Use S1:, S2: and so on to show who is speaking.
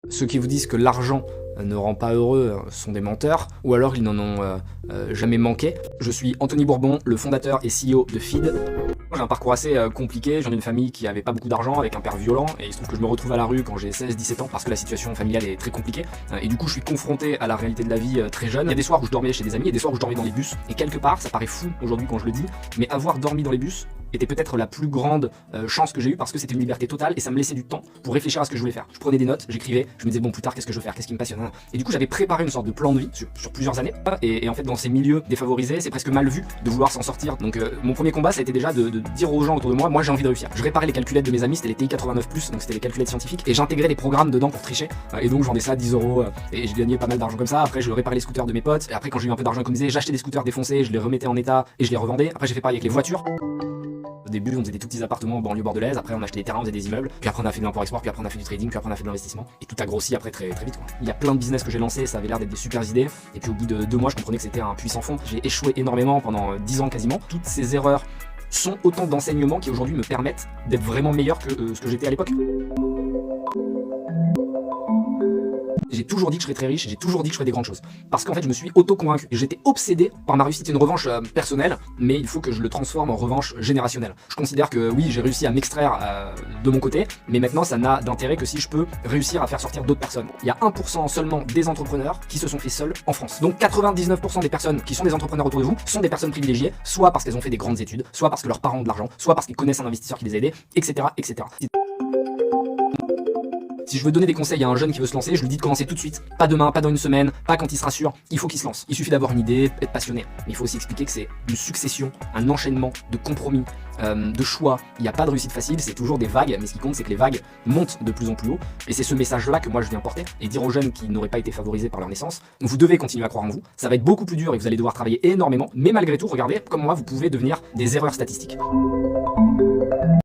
S1: Ceux qui vous disent que l'argent ne rend pas heureux sont des menteurs, ou alors ils n'en ont jamais manqué. Je suis Anthony Bourbon, le fondateur et CEO de Feed. J'ai un parcours assez compliqué, je viens d'une famille qui avait pas beaucoup d'argent, avec un père violent, et il se trouve que je me retrouve à la rue quand j'ai 16-17 ans, parce que la situation familiale est très compliquée, et du coup je suis confronté à la réalité de la vie très jeune. Il y a des soirs où je dormais chez des amis, et des soirs où je dormais dans les bus, et quelque part, ça paraît fou aujourd'hui quand je le dis, mais avoir dormi dans les bus était peut-être la plus grande chance que j'ai eue, parce que c'était une liberté totale et ça me laissait du temps pour réfléchir à ce que je voulais faire. Je prenais des notes, j'écrivais, je me disais bon plus tard qu'est-ce que je veux faire, qu'est-ce qui me passionne. Et du coup j'avais préparé une sorte de plan de vie sur plusieurs années, et en fait dans ces milieux défavorisés c'est presque mal vu de vouloir s'en sortir. Donc mon premier combat ça a été déjà de dire aux gens autour de moi j'ai envie de réussir. Je réparais les calculettes de mes amis, c'était les TI 89+, donc c'était les calculettes scientifiques, et j'intégrais des programmes dedans pour tricher, et donc je vendais ça à 10 euros, et je gagnais pas mal d'argent comme ça. Après je réparais les scooters de mes potes, et après quand j'ai eu un peu d'argent économisé, j'achetais des scooters défoncés, je les remettais en état et je les revendais. Après j'ai fait pareil avec les voitures. Au début, on faisait des tout petits appartements en banlieue bordelaise, après on achetait des terrains, on faisait des immeubles, puis après on a fait de l'import-export, puis après on a fait du trading, puis après on a fait de l'investissement, et tout a grossi après très vite quoi. Il y a plein de business que j'ai lancés, ça avait l'air d'être des super idées, et puis au bout de 2 mois, je comprenais que c'était un puits sans fond. J'ai échoué énormément pendant 10 ans quasiment. Toutes ces erreurs sont autant d'enseignements qui aujourd'hui me permettent d'être vraiment meilleur que ce que j'étais à l'époque. J'ai toujours dit que je serais très riche, j'ai toujours dit que je ferais des grandes choses. Parce qu'en fait, je me suis auto-convaincu. J'étais obsédé par ma réussite. C'est une revanche personnelle, mais il faut que je le transforme en revanche générationnelle. Je considère que oui, j'ai réussi à m'extraire de mon côté, mais maintenant, ça n'a d'intérêt que si je peux réussir à faire sortir d'autres personnes. Il y a 1% seulement des entrepreneurs qui se sont fait seuls en France. Donc 99% des personnes qui sont des entrepreneurs autour de vous sont des personnes privilégiées, soit parce qu'elles ont fait des grandes études, soit parce que leurs parents ont de l'argent, soit parce qu'ils connaissent un investisseur qui les a aidés, etc., etc. Si je veux donner des conseils à un jeune qui veut se lancer, je lui dis de commencer tout de suite. Pas demain, pas dans une semaine, pas quand il sera sûr. Il faut qu'il se lance. Il suffit d'avoir une idée, être passionné. Mais il faut aussi expliquer que c'est une succession, un enchaînement de compromis, de choix. Il n'y a pas de réussite facile, c'est toujours des vagues. Mais ce qui compte, c'est que les vagues montent de plus en plus haut. Et c'est ce message-là que moi je viens porter. Et dire aux jeunes qui n'auraient pas été favorisés par leur naissance, vous devez continuer à croire en vous. Ça va être beaucoup plus dur et vous allez devoir travailler énormément. Mais malgré tout, regardez, comme moi, vous pouvez devenir des erreurs statistiques.